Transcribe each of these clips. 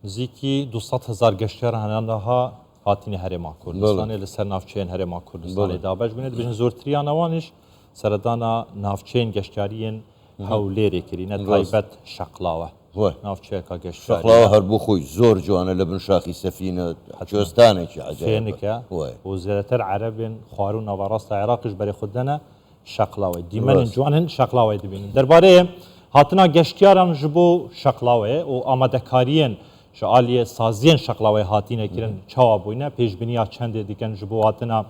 نزیکی 200,000 گەشتیار هەنانەها هاتینە هەرێما کوردستانی لەسەر ناوچەیەن هەرێما کوردستانی دابش بوونێت بژن زۆرتریان ئەوانش سەردانا ناوچەیەن گەشتیاریین هەولێرێ کردینە تایبەت شەقلاوە ناوچەیەکە گەشتیار هەر بۆ خۆی زۆر جوانە لە بن شاخی سەفینە کوێستانێکی عجیبە و زیاتر عەرەبێن خوار و ناوەڕاستە عێراقیش بەرێ خوددەنە شەقلاوەی دیمەنن جوانن شەقلاوەی دەبینن دەربارەیە هاتنا گەشتیاران ji bo şeqlawê û amadekariyên ji aliyê saziyên şeqlawê hatîne kirin çawa bûyne pêşbîniya çendê dikin ji bo hatina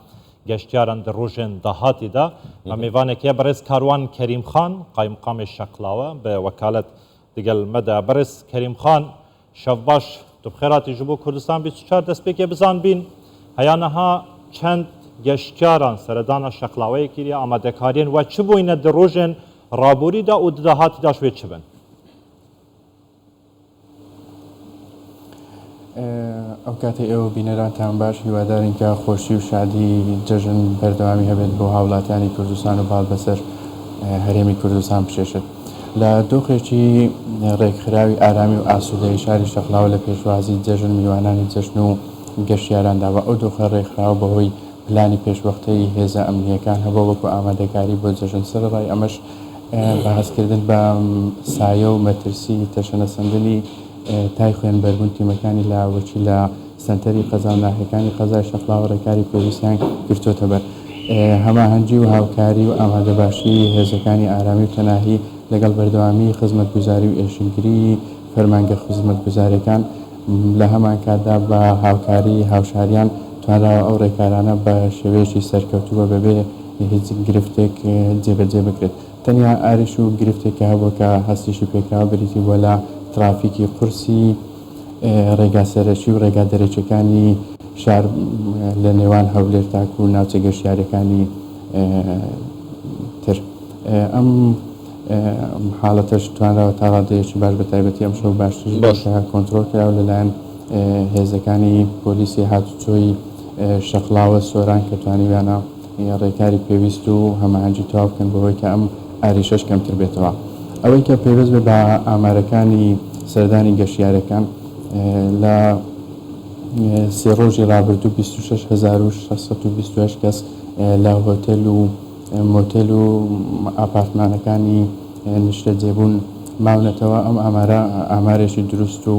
geştyaran di rojên dahatî de me mêvanekê berêz Karwan Kerîmxan Qayimqamê Şeqlawe bi wekalet digel me de berêz Kerîmxan şevbaş tu bixêratî ji bo Kurdistan 24 destpêkê bizanbîn heya niha çend geştyaran seredana şeqlaweyê kiriye amadekariyên we çi bûyne di rojên رابوری دا و دهاتی داشت چه بن؟ ئەو کاتی ئێوە بینەرانتان باش هیوادارین کە خۆشی و شادی جەژن بەردەوامی هەبێت بۆ هاوڵاتیانی کوردستان و باڵ بەسەر هەرێمی کوردستان بشێشت لە دۆخێکی ڕێکخراوی ئارامی و ئاسوودەی شاری شەقلاوە لە پێشوازی جەژن میوانانی جەژن و گەشتیاراندا بە ئەو دۆخە ڕێکخراوە بەهۆی پلانی پێشوەختەی هێزە ئەمنیەکان هەبوو وەکو ئامادەکاری بۆ جەژن سەرڕای ئەمەش بەهەزکردن بە سایە و مەترسی تەشەنەسەندنی تای خوێن بەربوون تیمەکانی لاوەچی لە سنتەری قەزا و ناحیەکانی قەزای شەقلاوە ڕێکاری پێویستیان گرتوۆتە بەر هەماهەنگی و هاوکاری و ئامادەباشی هێزەکانی ئارامی و تەناهی لەگەڵ بەردەوامی خزمەتگوزاری و ئێشنگری فەرمانگە خزمەتگوزارەکان لە هەمان کاتدا بە هاوکاری هاوشاریان توانراوە ئەو ڕێکارانە بە شێوەیەکی سەرکەوتووە بەبێ هیچ گرفتێک جێبەجێ بکرێت تەنیا ئاریش و گرفتێکە هەبوو کە هەستیشی پێکراوە بریتی بۆ لە ترافیکی قورسی ڕێگا سەرەکی و ڕێگا دەرەچەکانی شار لە نێوان هەولێر تاکو و ناوچە گەشتیارەکانی تر ئەم حاڵەتەش توانراوە تا ڕادەیەکی باش بە تایبەتی ئەم شەو باشتر کۆنتڕۆل کراوە لەلایەن هێزەکانی پۆلیسی هاتوچۆی شەقلاوە سۆران کە توانیویانە ڕێکاری پێویست و هەماهەنگی تەواو بکەن بەهۆی کە ئەم ئاریشەش کەمتر بێتەوە ئەوەی کە پێویست بێ بە ئامارەکانی سەردانی گەشتیارەکان لە سێ ڕۆژی ڕابردوو 26,628 کەس لە هۆتێل و مۆتێل و ئاپارتمانەکانی نیشتە جێبوون ماونەتەوە ئەم ئامارێکی دروست و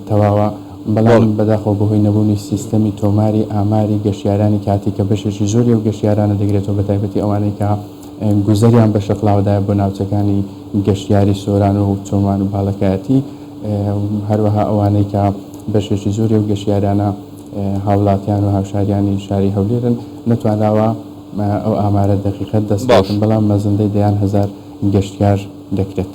تەواوە بەڵام بەداخەوە بەهۆی نەبوونی سیستەمی تۆماری ئاماری گەشتیارانی کاتی کە بەشێکی زۆری و گەشتیارانە دەگرێتەوە بە تایبەتی ئەوانەی کە گوزەریان بە شەقلاوەدایە بۆ ناوچەکانی گەشتیاری سۆران و چۆمان و باڵەکایەتی هەروەها ئەوانەی کە بەشێکی زۆری و گەشتیارانە هاوڵاتیان و هاوشاریانی شاری هەولێرن نەتوانراوە ئەو ئامارە دەقیقەت دەستکەوتن بەڵام مەزەندەی دەیان هەزار گەشتیار دەکرێت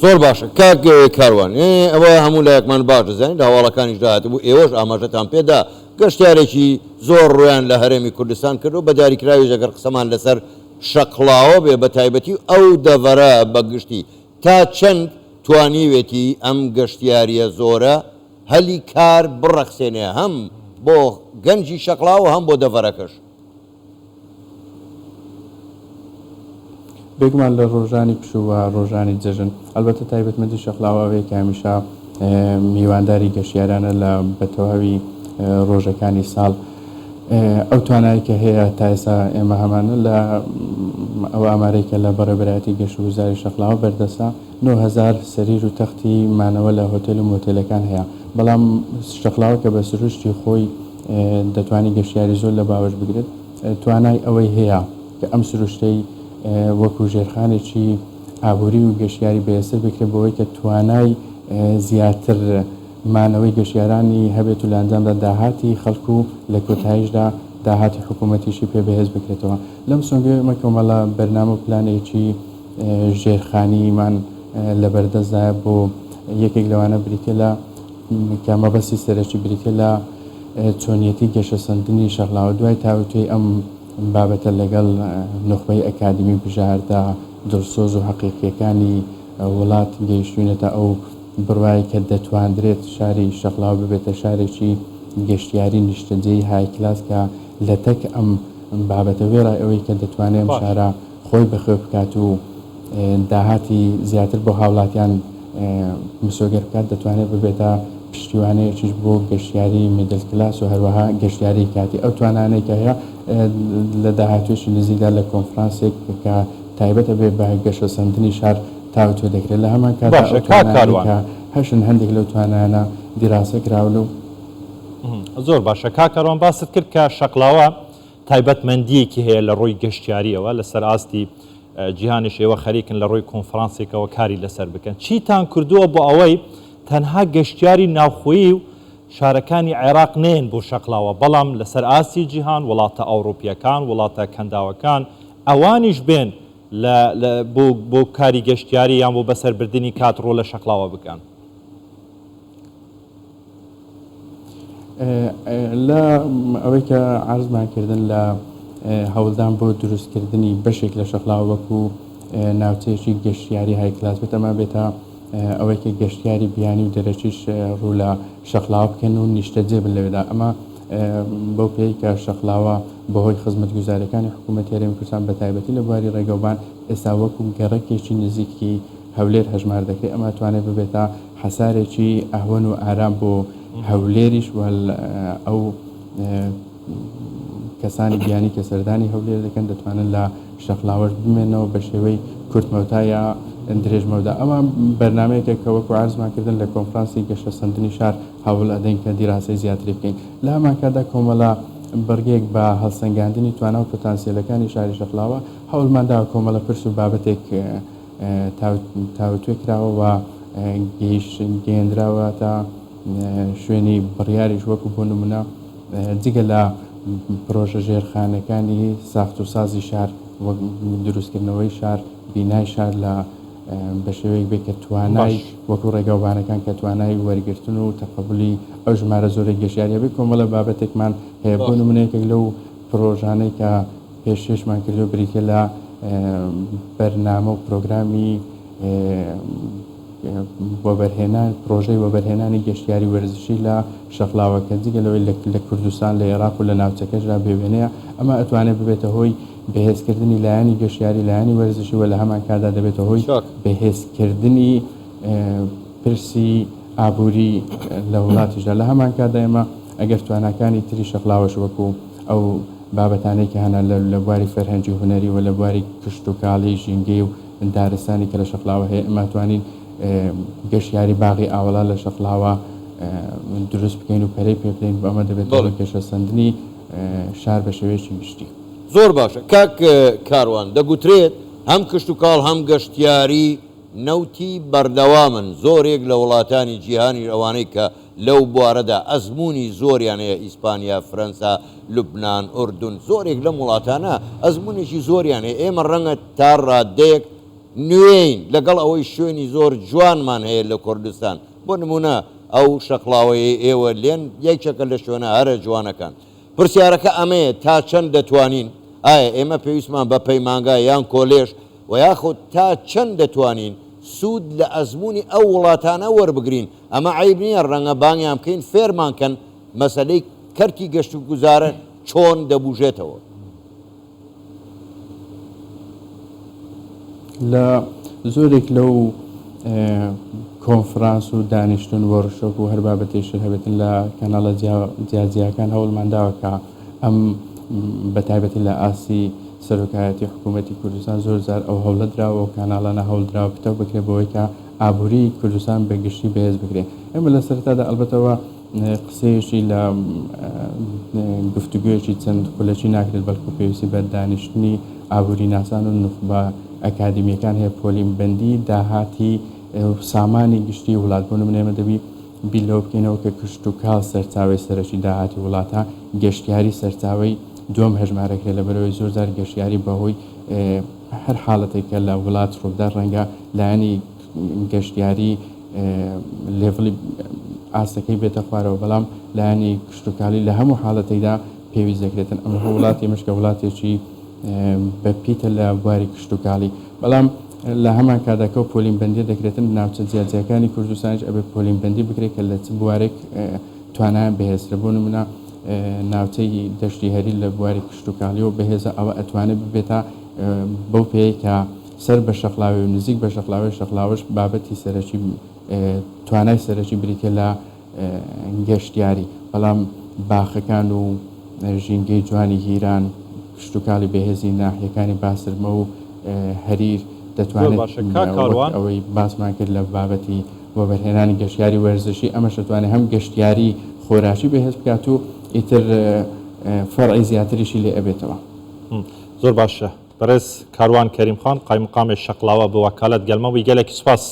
زۆر باشە کاک کاروان ئەوە هەموو لایەکمان باش دەزانین هاوڵەکانیش داهاتبوو ئێوەش ئاماژەتان پێدا گەشتیارێکی زۆر ڕویان لە هەرێمی کوردستان کردو بە دیاریکراوی ئەگەر قسەمان لەسەر شەقلاوە بێ بە تایبەتی ئەو دەڤەرە بەگشتی تا چەند توانیوێتی ئەم گەشتیاریە زۆرە هەلی کار بڕەخسێنێ هەم بۆ گەنجی شەقلاوە هەم بۆ دەڤەرەکەش بێگومان لە ڕۆژانی پشووە ڕۆژانی جەژن ئەلبەتە تایبەتمەندی شەقلاوەوەی کە هەمیشە میوانداری گەشتیارانە لە بەتەواوی ڕۆژەکانی ساڵ ئەو توانایی کە هەیە تا ئێستا ئێمە هەمانە لە ئەو ئامارەی کە لە بەڕێبەرایەتی گەشتوگوزاری شەقلاوە بەردەسا 9,000 سەریر و تەختی مانەوە لە هۆتێل و مۆتێلەکان هەیە بەڵام شەقلاوە کە بە سروشتی خۆی دەتوانی گەشتیاری زۆر لە باوەش بگرێت توانای ئەوەی هەیە کە ئەم سروشتەی وەکو ژێرخانێکی ئابووری و گەشتیاری بەێسر بکرێت بەوەی کە توانای زیاتر مانەوەی گەشتیارانی هەبێت و لە ئەنجامدا داهاتی خەڵکو لە کۆتاییشدا داهاتی حکوومەتیشی پێ بەهێز بکرێتەوە لەم سۆنگەمە کۆمەڵە بەرنامە و پلانێکی ژێرخانیمان لە بەردەستدایە بۆ یەکێک لەوانە بریتە لە کە مەبەستی سەرەکی بریتە لە چۆنیەتی گەشەسەندنی شەقلاوە دوای تاوتوی ئەم بابەتە لەگەڵ نخبەی ئەکادمی بژاردا دڵسۆز و حەقیقیەکانی وڵات گەیشتوونەتە ئەو بڕوایی کە دەتواندرێت شاری شەقلاوە ببێتە شارێکی گەشتیاری نیشتەجێی های کلاس کە لە تەک ئەم بابەتە وێڕای ئەوەی کە دەتوانێت ئەم شارە خۆی بەخێ بکات و داهاتی زیاتر بۆ هاوڵاتیان مسۆگەر بکات دەتوانێت ببێتە پشتیوانەیەکیش بۆ گەشتیاری میدل کلاس و هەروەها گەشتیاری کاتی ئەو توانانەی کە هەیە لە داهاتوێشی نزیکدا لە کۆنفرانسێک کە تایبەتە بێ بە گەشە سەندنی شار تاوتوێ دەکرێت لە هەمان کاتا هەشن هەندێک لەو توانانە دیراسە کراون و زۆر باشە کاکەڕۆن باست کرد کە شەقلاوە تایبەتمەندیەکی هەیە لە ڕۆی گەشتیاریەوە لەسەر ئاستی جیهانیش ئێوە خەریکن لە ڕۆی کۆنفرانسێکەوە کاری لەسەر بکەن چیتان کردووە بۆ ئەوەی تەنها گەشتیاری ناوخۆیی و شارەکانی عێراق نێن بۆ شەقلاوە بەڵام لەسەر ئاستی جیهان وڵاتە ئەوروپیەکان وڵاتە کەنداوەکان ئەوانیش بێن بۆ کاری گەشتیاری یان بۆ بەسەربردننی کات ڕۆ لە شەقلاوە بکەن لە ئەوەی کە عرضمانکردن لە هەوڵدان بۆ دروستکردنی بەشێک لە شەقلاوە وەکو ناوچەیەکی گەشتیاری های کلاس بێت ئەمە بێتە ئەوەی کە گەشتیاری بیانی و دەرەچیش ڕوو لە شەقلاوە بکەن و نیشتە جێبن لەوێدا ئەمە بۆ پێی کە شەقلاوە بەهۆی خزمەتگوزاریەکانی حکوومەتی هەرێمی کوردستان بە تایبەتی لە بواری ڕێگەوبان ئێستا وەکو گەڕەکێکی نزیکی هەولێر هەژمار دەکرێت ئەمە توانێت ببێتە حەسارێکی ئەهوەن و ئارام بۆ هەولێریش ئەو کەسانی بیانی کە سەردانی هەولێر دەکەن دەتوانن لە شەقلاوەش بمێنەوە بە شێوەی کورتمەوتا یا درێژمەودا ئەمە بەرنمەیەکە کە وەکو عرضمانکردن لە کۆنفرانسی گەشە سەندنی شار هەوڵ ئەدەین کە دیراسی زیاتری بکەین لە هەمانکاتدا کۆمەڵە بەرگێک بە هەڵسەنگاندنی توانە و پۆتانسیەلەکانی شاری شەقلاوە هەوڵماندا کۆمەڵە پرس و بابەتێک تاوتوێ کراوە و گەیەندراوە تا شوێنی بڕیاریش وەکو بۆ نمونە جگە لە پرۆژە ژێرخانەکانی ساخت و سازی شار دروستکردنەوەی شار بینای شار لە بە شێوەیەک بێت کە توانای وەکو ڕێگاوبانەکان کە توانای وەرگرتن و تەقبولی ئەو ژمارە زۆرە گەشتیاریە بێت کۆمەڵە بابەتێکمان هەیە بۆ نمونەیەکێک لەو پرۆژانەی کە پێشێشمان کردو بریتە لە بەرنامە و پرۆگرامی وەبەرهێنان پرۆژەی وەبەرهێنانی گەشتیاری وەرزشی لە شەقلاوەکە جگەلەوەی لە کوردستان لە عێراق و لە ناوچەکەشدا بێوێنەیە ئەمە ئەتوانێت ببێتە هۆی بەهێزکردنی لایەنی گەشتیاری لایەنی وەرزشی و لە هەمان کادا دەبێتە هۆی بەهێزکردنی پرسی ئابووری لە وڵاتیشدا لە هەمان کادا ئێمە ئەگەر توانەکانی تری شەقلاوەش وەکو ئەو بابەتانەی کە هەنا لە بواری فەرهەنگی و هونەری و لە بواری کشت و کاڵی ژینگەی و دارستانی کە لە شەقلاوە هەیە ئەمە توانین گەشتیاری باغی ئاوەڵا لە شەقلاوە دروست بکەین و پەرەی پێ بکەین بە ئەمە دەبێت کێشە سەندنی شار بە شێوەیەکی گشتی زۆر باشە کاک کاروان دەگوترێت هەم کشت و کاڵ هەم گەشتیاری نەوتی بەردەوامن زۆرێک لە وڵاتانی جیهانی ئەوانەی کە لەو بوارەدا ئەزمموی زۆریان هەیە ئیسپانیا فرەنسا لوبناان ئوردون زۆرێک لەم وڵاتانە ئەزممونێکی زۆریان هەیە ئێمە ڕەنگە تا ڕادەیەک نوێین لەگەڵ ئەوەی شوێنی زۆر جوانمان هەیە لە کوردستان بۆ نمونە ئەو شەقلاوەیە ئێوە لێن یەکێکە لە شوێنە هەرە جوانەکان پرسیارەکە ئەمەیە تا چەند دەتوانین ئایا ئێمە پێویستمان بە پەیمانگای یان کۆلێژ و یاخود تا چەند دەتوانین سوود لە ئەزمموی ئەو وڵاتانە وەربگرین ئەمە عیب نییە ڕەنگە بانگیان بکەین فێرمانکەن مەسەلەی کەرتی گەشت و گوزارە چۆن دەبوژێتەوە لە زۆرێک لەو کۆنفرانس و دانیشتن وەڕشۆک و هەر بابەتێشتر هەبێتن لە کەناڵە جیاجیەکان هەوڵمانداوە کە ئەم بە تایبەتی لە ئاسی سەرۆکایەتی حکوومەتی کوردستان زۆر جار ئەو هەوڵە درراوە و کاناڵانە هەوڵدراوە پتە بکرێت بەوەی کە ئابووری کوردستان بەگشتی بەهێز بکرێت ئێمە لە سەرەتادا ئەلبەتەوە قسەیەکی لە گفتوگویەکی چەند خولەکی ناکرێت بەڵکو پێویستی بە دانیشتنی ئابووری ناسان و نخبە ئەکادمیەکان هەیە پۆلیمبەندی داهاتی سامانی گشتی وڵات بۆ نمونێمە دەبی بیلەوە بکەینەوە کە کشت و کاڵ سەرچاوی سەرەکی داهاتی وڵاتە گەشتیاری سەرچاوی دوم هەژمارەکرێت لە بەرەوەی زۆر جار گەشتیاری بەهۆی هەر حاڵەتێکە لە وڵات ڕووبدا ڕەنگە لایەنی گەشتیاری لێڤڵی ئاستەکەی بێتە خوارەوە بەڵام لایەنی کشتتوکالی لە هەموو حاڵەتێکدا پێویست دەکرێتن ئەمە وڵاتی مشکە وڵاتێکی بەپیتە لە بواری کشتتوکالی بەڵام لە هەمان کادەکە و پۆلیمبەندی دەکرێتن ناوچە جیاجیەکانی کوردستانیش ئەبێ پۆلیمبەندی بکرێت کە لە چ بوارێک توانایان بەهێزترە بۆ نمونە ناوچەی دەشتی هەری لە بواری کشتتوکالی و بەهێزە ئەوە ئەتوانێت ببێتە بەو پێی کە سەر بە شەقلاوی و نزیک بە شەقلاوی شەقلاوش بابەتی سەرەکی توانای سەرەکی بریتە لە گەشتیاری بەڵام باخەکان و ژینگەی جوانی هیران کشتتوکاڵی بەهێزی ناحیەکانی باسرمە و هەریر دەتوانێت ئەوەی باسمان کرد لە بابەتی وەبەرهێنانی گەشتیاری وەرزشی ئەمەش دەتوانێت هەم گەشتیاری خۆراشی بەهێز بکات و ئیتر فەرعی زیاتریشی لێ ئەبێتەوە. زۆر باشە بەڕێز کاروان کەریمخان قایمقامێ شەقلاوە بە وەکالەت گەلمەوەی گەلێکی سوپاس.